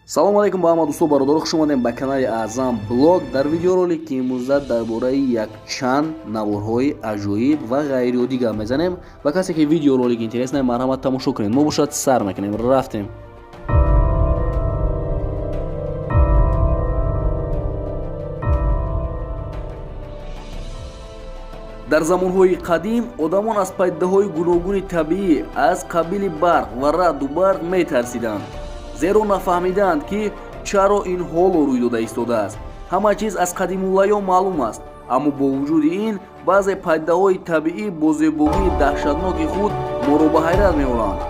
салому алейкум ба ҳама дӯстон бародарон, хуш омадем ба канали Аъзам блог. дар видеоролики имрӯза дар бораи якчанд наворҳои аҷоиб ва ғайриоддӣ гап мезанем. Ва касе ки видеоролик интересна, марҳамат тамошо кунед. мо бошад сар мекунем. рафтем. дар замонҳои қадим одамон аз пайдаҳои гуногуни табиӣ аз қабили барқ ва раъду барқ метарсиданд, зеро нафаҳмиданд ки чаро ин ҳоло рӯй дода истодааст. ҳама чиз аз қадимулайём маълум аст, аммо бо вуҷуди ин баъзе пайдаҳои табиӣ бо зебогии даҳшатноки худ моро ба ҳайрат меоранд.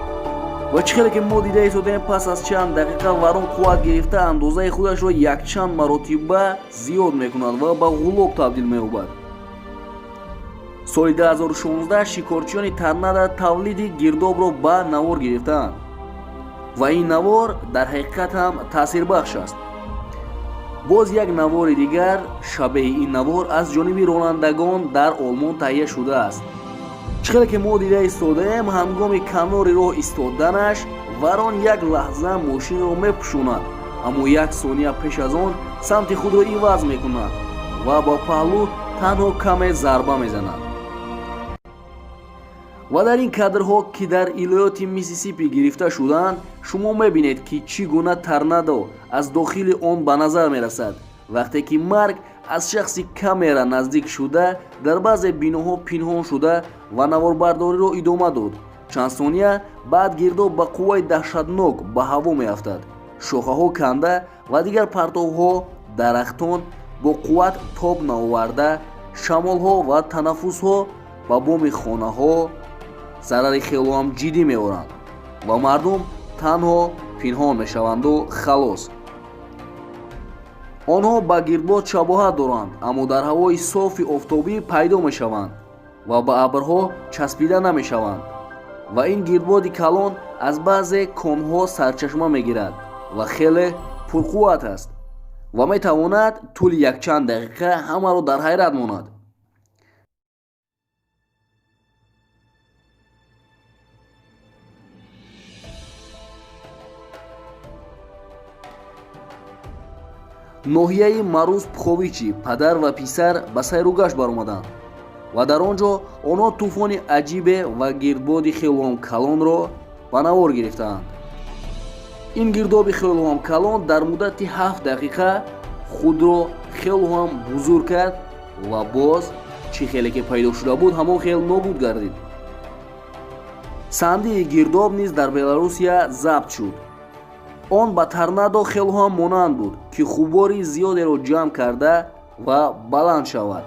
ва чӣ хеле ки мо дида истодем, пас аз чанд дақиқа варон қувват гирифта андозаи худашро якчанд маротиба зиёд мекунад ва ба ғулоб табдил меёбад. соли 2016 шикорчиёни торнадо тавлиди гирдобро ба навор гирифтанд ва ин навор дар ҳақиқат ҳам таъсирбахш аст. боз як навори дигар шабеҳи ин навор аз ҷониби ронандагон дар олмон таҳия шудааст. чӣ хеле ки мо дида истодаем, ҳангоми канори роҳ истоданаш варон як лаҳза мошинро мепӯшонад, аммо як сония пеш аз он самти худро иваз мекунад ва ба паҳлӯ танҳо каме зарба мезанад. ва дар ин кадрҳо, ки дар иёлоти Миссисипи гирифта шуданд, шумо мебинед ки чӣ гуна торнадо аз дохили он ба назар мерасад, вақте ки марг аз шахси камера наздик шуда дар баъзе биноҳо пинҳон шуда ва наворбардориро идома дод. чанд сония баъд гирдоб ба қувваи даҳшатнок ба ҳаво меафтад. шохаҳо канда ва дигар партовҳо дарахтон бо қувват тоб наоварда, шамолҳо ва танаффусҳо ба боми хонаҳо зарари хелоам ҷиддӣ меоранд ва мардум танҳо пинҳон мешаванду халос. онҳо ба гирдбод шабоҳат доранд, аммо дар ҳавои софи офтобӣ пайдо мешаванд ва ба абрҳо часпида намешаванд. ва ин гирдбоди калон аз баъзе конҳо сарчашма мегирад ва хеле пурқувват аст ва метавонад тӯли якчанд дақиқа ҳамаро дар ҳайрат монад. ноҳияи маъруз Пховичи падар ва писар ба сайру гашт баромаданд ва дар он ҷо онҳо тӯфони аҷибе ва гирдбоди хелоам калонро ба навор гирифтаанд. ин гирдоби хелоам калон дар муддати 7 дақиқа худро хелоам бузург кард ва боз чӣ хеле ки пайдо шуда буд ҳамон хел нобуд гардид. сандии гирдоб низ дар Беларусия забт шуд. он ба торнадо хелоам монанд буд, ки хубори зиёдеро ҷамъ карда ва баланд шавад.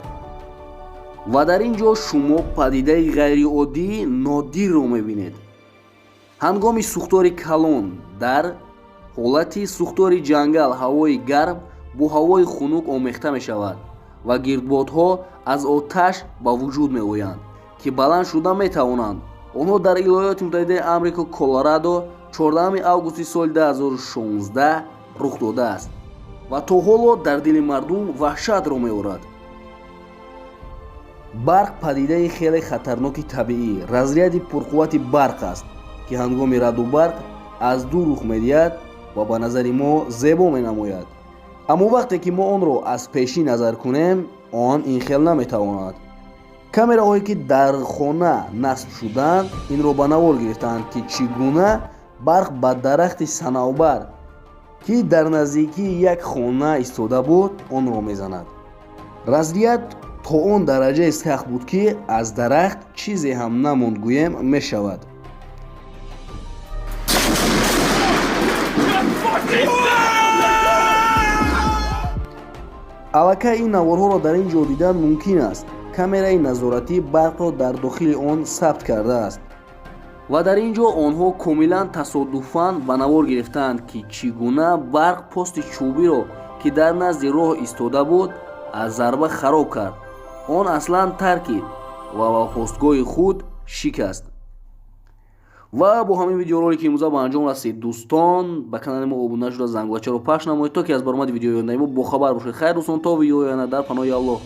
ва дар ин ҷо шумо падидаи ғайриоддии нодирро мебинед. ҳангоми сӯхтори калон дар ҳолати сӯхтори ҷангал ҳавои гарм бо ҳавои хунук омехта мешавад ва гирдбодҳо аз оташ ба вуҷуд меоянд, ки баланд шуда метавонанд. онҳо дар иёлоти муттаҳидаи амрико Колорадо 14 августи соли 2016 рух додааст ва то ҳоло дар дили мардум ваҳшатро меорад. барқ падидаи хеле хатарноки табиӣ, разряди пурқуввати барқ аст, ки ҳангоми раъду барқ аз ду рух медиҳад ва ба назари мо зебо менамояд. аммо вақте ки мо онро аз пешӣ назар кунем, он ин хел наметавонад. камераҳое ки дар хона насб шуданд инро ба навор гирифтанд, ки чӣ гуна барқ ба дарахти санавбар, ки дар наздикии як хона истода буд, онро мезанад. разряд то он дараҷае сахт буд, ки аз дарахт чизе ҳам намонд гӯем мешавад. аллакай ин наворҳоро дар ин ҷо дидан мумкин аст. камераи назоратӣ барқро дар дохили он сабт кардааст ва дар ин ҷо онҳо комилан тасодуфан ба навор гирифтанд, ки чӣ гуна барқ пости чӯбиро, ки дар назди роҳ истода буд, аз зарба хароб кард. он аслан таркид ва ба постгоҳи худ шикаст. ва бо ҳамин видеоролики имрӯза ба анҷом расид. дӯстон, ба канали мо обуна шуда зангвачаро пахш намоед, то ки аз баромади видеои ояндаи мо бохабар бошед. хайр дӯстон, то видеои оянда, дар паноҳи Аллоҳ.